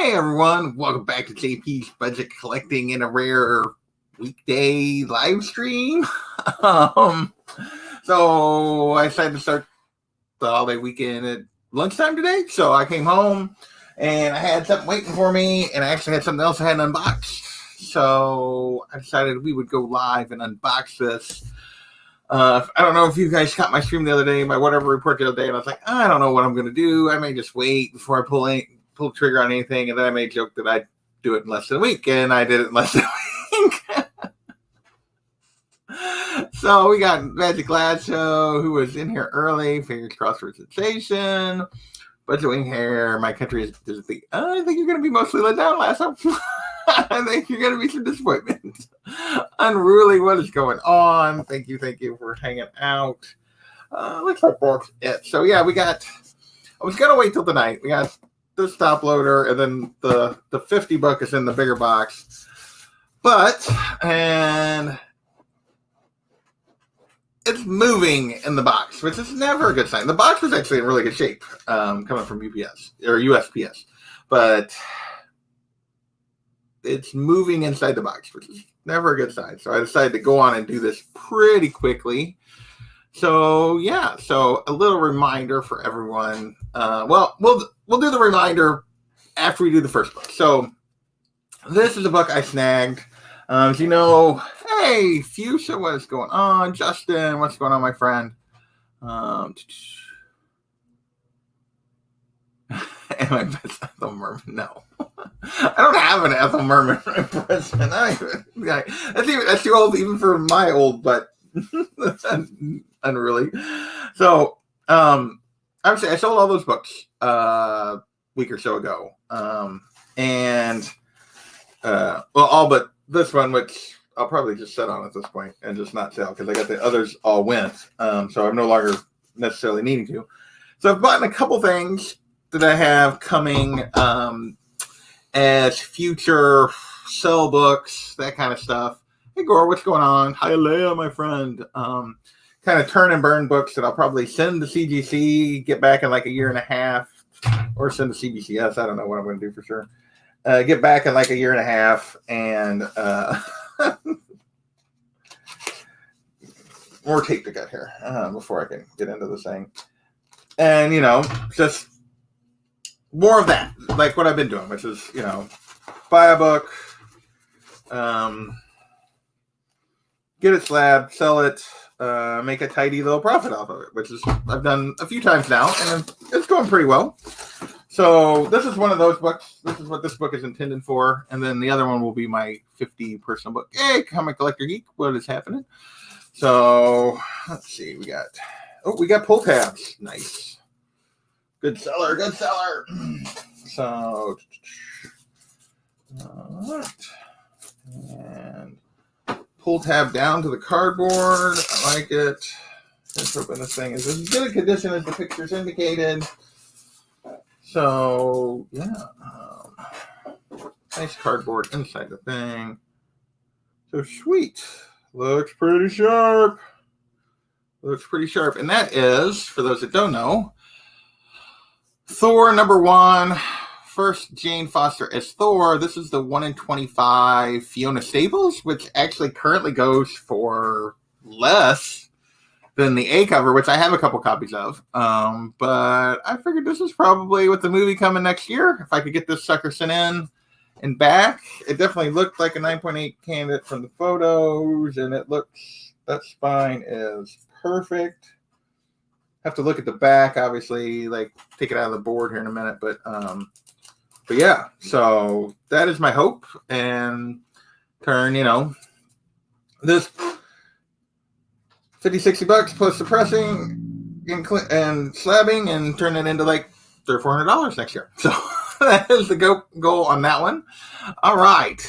Hey everyone, welcome back to JP's Budget Collecting in a Rare weekday live stream. So I decided to start the holiday weekend at lunchtime today. So I came home and I had something waiting for me, and I actually had something else I hadn't unboxed. So I decided we would go live and unbox this. I don't know if you guys caught my stream the other day, my whatever report the other day, and I was like, I don't know what I'm going to do. I may just wait before I pull the trigger on anything, and then I made a joke that I'd do it in less than a week, and I did it in less than a week. So we got Magic Lasso, who was in here early, fingers crossed for sensation, Budget Wing Hair, My Country is the. I think you're going to be mostly let down, Lasso. I think you're going to be some disappointment. Unruly, what is going on? Thank you for hanging out. Looks like that's it. So yeah, I was going to wait till tonight. We got this top loader, and then the 50 book is in the bigger box. And it's moving in the box, which is never a good sign. The box was actually in really good shape, coming from UPS or USPS, but it's moving inside the box, which is never a good sign. So I decided to go on and do this pretty quickly. So yeah, so a little reminder for everyone. We'll do the reminder after we do the first book. So this is a book I snagged. As you know, hey, Fuchsia, what is going on? Justin, what's going on, my friend? Am I best Ethel Merman? No. I don't have an Ethel Merman impression. That's too old even for my old, but unreally. So, obviously, I sold all those books a week or so ago. All but this one, which I'll probably just set on at this point and just not sell because I got the others all went. So I'm no longer necessarily needing to. So I've bought a couple things that I have coming as future sell books, that kind of stuff. Hey, Gore, what's going on? Hi, Leah, my friend. Kind of turn and burn books that I'll probably send to CGC, get back in like a year and a half, or send to CBCS. I don't know what I'm going to do for sure. Get back in like a year and a half, and more tape to cut here before I can get into this thing. And, just more of that, like what I've been doing, which is, buy a book, get it slabbed, sell it, make a tidy little profit off of it, which is I've done a few times now, and it's going pretty well. So this is one of those books. This is what this book is intended for, and then the other one will be my 50 personal book. Hey, Comic Collector Geek, what is happening? So let's see, we got pull tabs. Nice, good seller. So, and pull tab down to the cardboard. I like it. Let's open this thing. Is as good a condition as the pictures indicated. So, yeah. Nice cardboard inside the thing. So sweet. Looks pretty sharp. And that is, for those that don't know, Thor #1. First Jane Foster as Thor. This is the 1 in 25 Fiona Staples, which actually currently goes for less than the A cover, which I have a couple copies of. But I figured this is probably with the movie coming next year. If I could get this sucker sent in and back, it definitely looked like a 9.8 candidate from the photos, and that spine is perfect. Have to look at the back, obviously, like take it out of the board here in a minute, but yeah, so that is my hope, and turn, this $50-$60 plus the pressing and slabbing, and turn it into like $300-$400 next year. So that is the goal on that one. All right.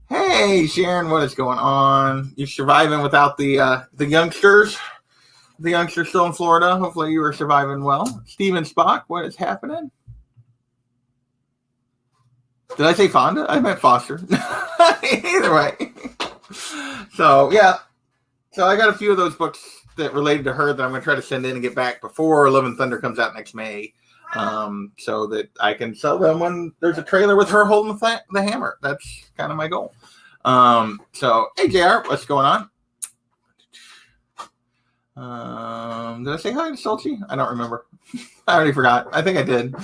Hey, Sharon, what is going on? You surviving without the youngsters? The youngsters still in Florida. Hopefully you are surviving well. Steven Spock, what is happening? Did I say Fonda? I meant Foster. Either way. So, yeah. So I got a few of those books that related to her that I'm going to try to send in and get back before Love and Thunder comes out next May. so that I can sell them when there's a trailer with her holding the hammer. That's kind of my goal. So, hey, JR, what's going on? Did I say hi to Salty? I don't remember. I already forgot. I think I did.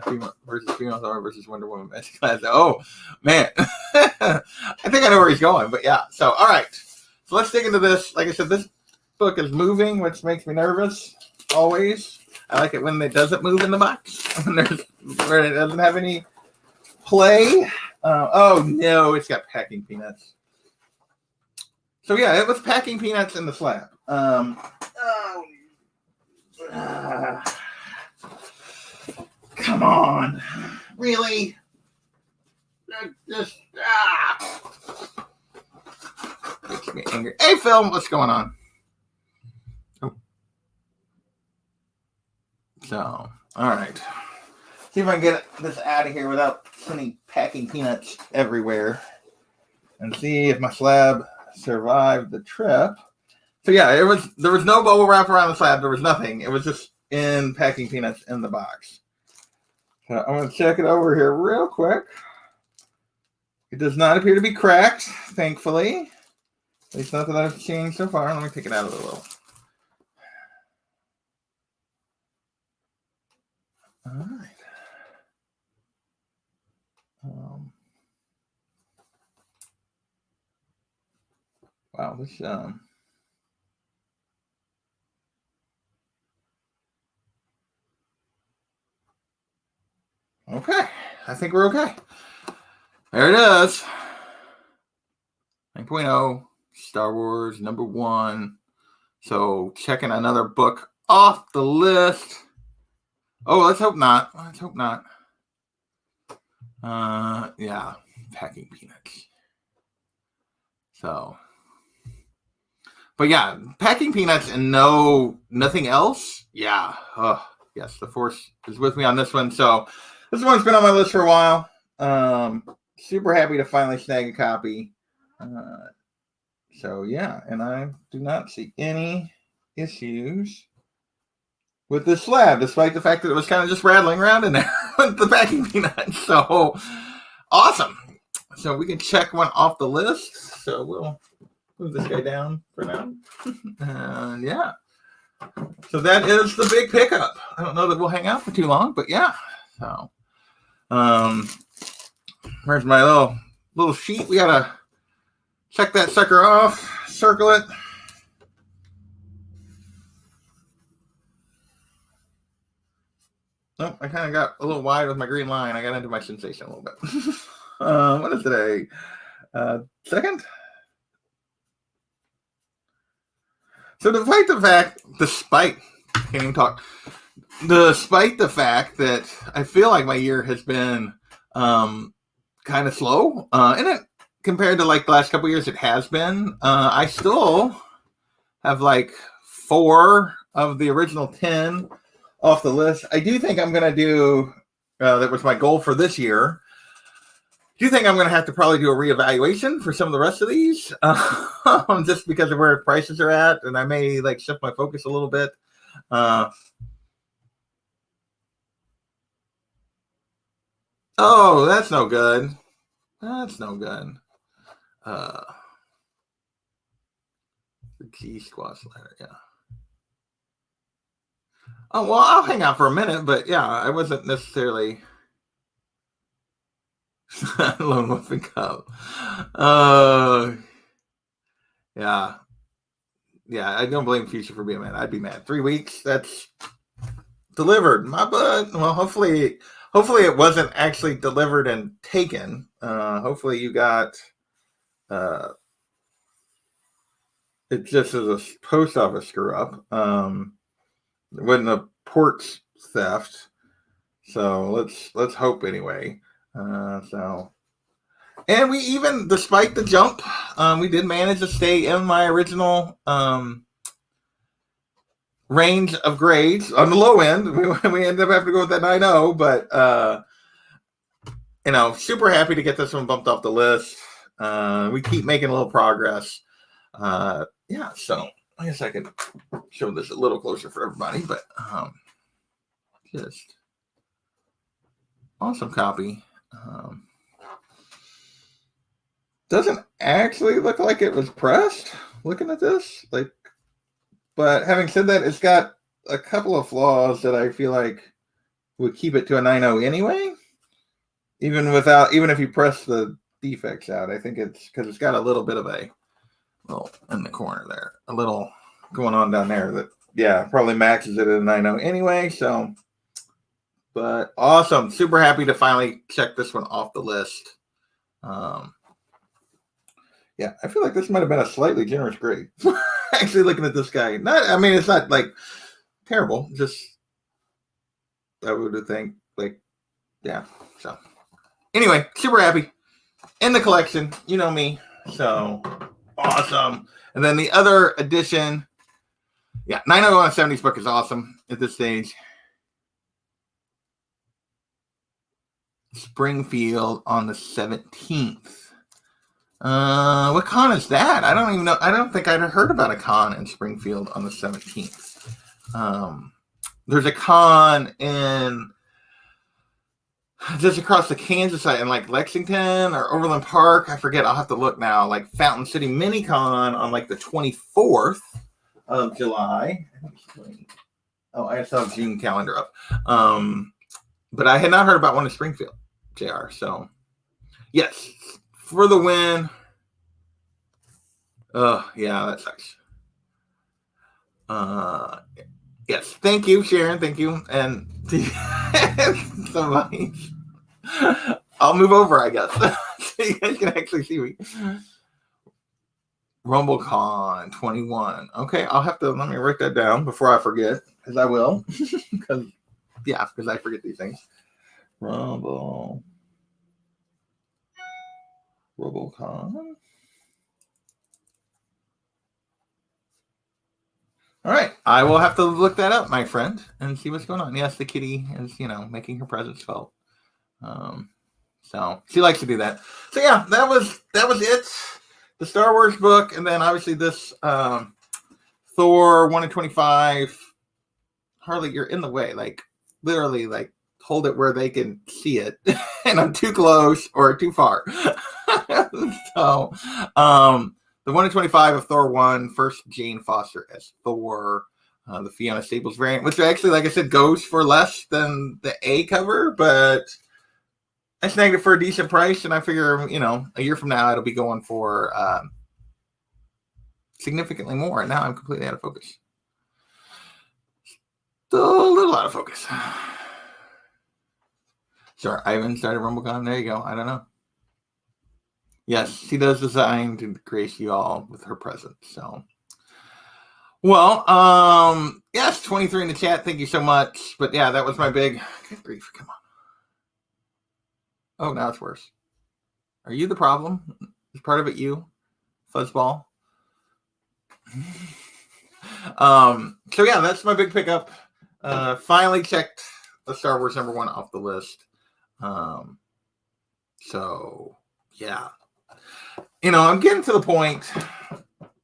Female versus female Thor versus Wonder Woman Magic Class. Oh, man. I think I know where he's going, but yeah. So, all right. So let's dig into this. Like I said, this book is moving, which makes me nervous always. I like it when it doesn't move in the box, where it doesn't have any play. Oh, no, it's got packing peanuts. So, yeah, it was packing peanuts in the slab. Come on. Really? Just, makes me angry. Hey, Phil, what's going on? Oh. So, all right. See if I can get this out of here without sending packing peanuts everywhere. And see if my slab survived the trip. So yeah, there was no bubble wrap around the slab. There was nothing. It was just in packing peanuts in the box. So I'm going to check it over here real quick. It does not appear to be cracked, thankfully. At least not that I've seen so far. Let me take it out of the little. All right. Wow, this okay. I think we're okay. There it is. 9.0, Star Wars #1. So checking another book off the list. Oh, let's hope not. Let's hope not. Yeah, packing peanuts. So, but yeah, packing peanuts and nothing else. Yeah. Oh, yes, the Force is with me on this one. So this one's been on my list for a while. Super happy to finally snag a copy. So yeah, and I do not see any issues with this slab, despite the fact that it was kind of just rattling around in there with the packing peanuts. So awesome. So we can check one off the list. So we'll move this guy down for now. And yeah. So that is the big pickup. I don't know that we'll hang out for too long, but yeah. So where's my little sheet? We gotta check that sucker off, circle it. Nope, I kind of got a little wide with my green line. I got into my sensation a little bit. What is today? Second? So despite the fact that I feel like my year has been kind of slow, and it compared to like the last couple of years, it has been. I still have like 4 of the original 10 off the list. I do think I'm going to do, that was my goal for this year. Do you think I'm going to have to probably do a reevaluation for some of the rest of these? Just because of where prices are at, and I may like shift my focus a little bit. Oh, that's no good. That's no good. The G squash ladder, yeah. Oh, well, I'll hang out for a minute, but yeah, I wasn't necessarily Lone Wolf and Cub. Yeah. Yeah, I don't blame Future for being mad. I'd be mad. 3 weeks, that's delivered. My butt. Well, hopefully it wasn't actually delivered and taken. Hopefully you got it just as a post office screw up. It wasn't a port theft. So let's hope anyway. So, and we even, despite the jump, we did manage to stay in my original range of grades on the low end. We ended up having to go with that 9.0, but super happy to get this one bumped off the list. We keep making a little progress. So I guess I could show this a little closer for everybody, but Just awesome copy. Doesn't actually look like it was pressed. Looking at this, but having said that, it's got a couple of flaws that I feel like would keep it to a 9.0 anyway. Even if you press the defects out, I think it's because it's got a little bit of a little in the corner there, a little going on down there that probably maxes it at a 9.0 anyway. So, but awesome, super happy to finally check this one off the list. Yeah, I feel like this might have been a slightly generous grade. Actually, looking at this guy, it's not like terrible. Just I would think So anyway, super happy in the collection. You know me, so awesome. And then the other edition, 9.0 on a 70s book is awesome at this stage. Springfield on the 17th. What con is that? I don't even know. I don't think I'd heard about a con in Springfield on the 17th. There's a con in just across the Kansas side in like Lexington or Overland Park. I forget. I'll have to look now. Like Fountain City Mini Con on like the 24th of July. Oh, I still have June calendar up. But I had not heard about one in Springfield, JR. So yes. For the win. Oh, yeah, that sucks. Yes, thank you, Sharon. Thank you. And somebody, I'll move over, I guess, so you guys can actually see me. RumbleCon 21. Okay, let me write that down before I forget, because I will. because I forget these things. RumbleCon. All right. I will have to look that up, my friend, and see what's going on. Yes, the kitty is, making her presence felt. So she likes to do that. So yeah, that was it. The Star Wars book, and then obviously this Thor 1 in 25. Harley, you're in the way. Like literally, like hold it where they can see it, and I'm too close or too far. So, the 1 in 25 of Thor 1, first Jane Foster as Thor, the Fiona Staples variant, which actually, like I said, goes for less than the A cover, but I snagged it for a decent price, and I figure, a year from now, it'll be going for significantly more, and now I'm completely out of focus. Still a little out of focus. Sure, Ivan started RumbleCon. There you go. I don't know. Yes, she does design to grace you all with her presence. So, well, yes, 23 in the chat. Thank you so much. But yeah, that was my big. Good grief! Come on. Oh, now it's worse. Are you the problem? Is part of it you, fuzzball? So yeah, that's my big pickup. Finally checked the Star Wars #1 off the list. So yeah. I'm getting to the point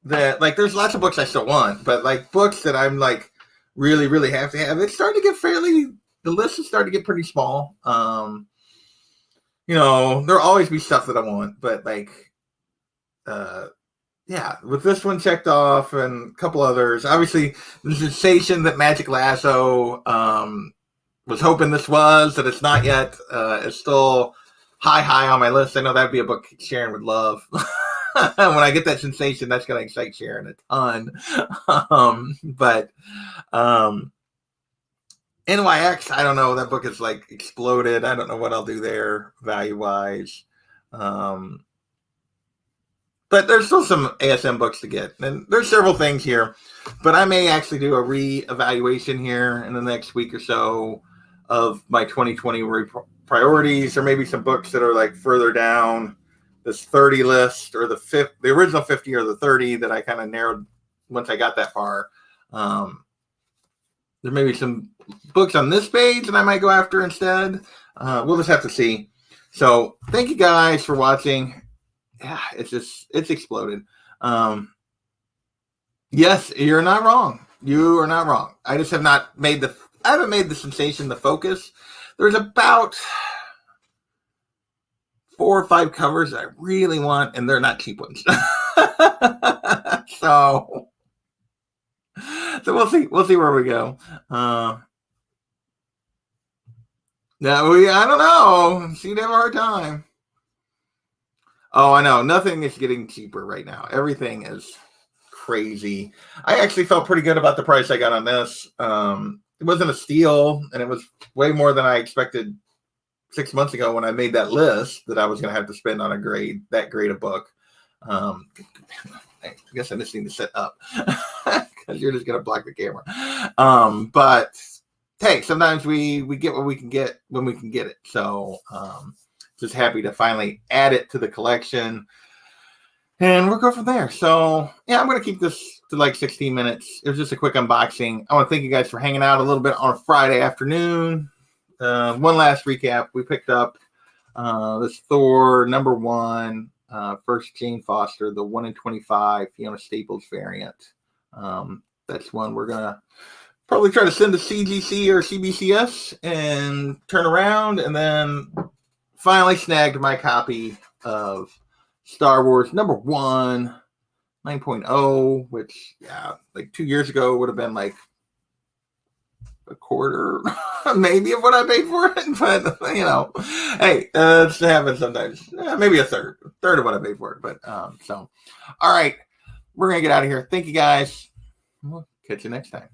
that, like, there's lots of books I still want, but, like, books that I'm, like, really, really have to have, it's starting to get the list is starting to get pretty small. There'll always be stuff that I want, but, like, with this one checked off and a couple others, obviously, the sensation that Magic Lasso was hoping this was, that it's not yet, it's still high on my list. I know that'd be a book Sharon would love. When I get that sensation, that's going to excite Sharon a ton. But NYX, I don't know. That book is like exploded. I don't know what I'll do there value-wise. But there's still some ASM books to get. And there's several things here. But I may actually do a re-evaluation here in the next week or so of my 2020 priorities, or maybe some books that are like further down this 30 list, or the original 50 or the 30 that I kind of narrowed once I got that far. There may be some books on this page that I might go after instead. We'll just have to see. So thank you guys for watching. Yeah, it's exploded. Yes, you're not wrong. You are not wrong. I just have not made haven't made the Sensation the focus. There's about 4 or 5 covers I really want, and they're not cheap ones. so we'll see. We'll see where we go. I don't know. She'd have a hard time. Oh, I know. Nothing is getting cheaper right now. Everything is crazy. I actually felt pretty good about the price I got on this. It wasn't a steal, and it was way more than I expected 6 months ago when I made that list that I was going to have to spend on that grade of book. I guess I just need to set up because you're just going to block the camera. But hey, sometimes we get what we can get when we can get it. So just happy to finally add it to the collection. And we'll go from there. So, yeah, I'm going to keep this to like 16 minutes. It was just a quick unboxing. I want to thank you guys for hanging out a little bit on a Friday afternoon. One last recap. We picked up this Thor #1, first Jane Foster, the 1 in 25 Fiona Staples variant. That's one we're going to probably try to send to CGC or CBCS and turn around. And then finally snagged my copy of Star Wars #1, 9.0, which, yeah, like 2 years ago would have been like a quarter, maybe, of what I paid for it. But, hey, it's happens sometimes. Maybe a third of what I paid for it. But, all right, we're going to get out of here. Thank you, guys. We'll catch you next time.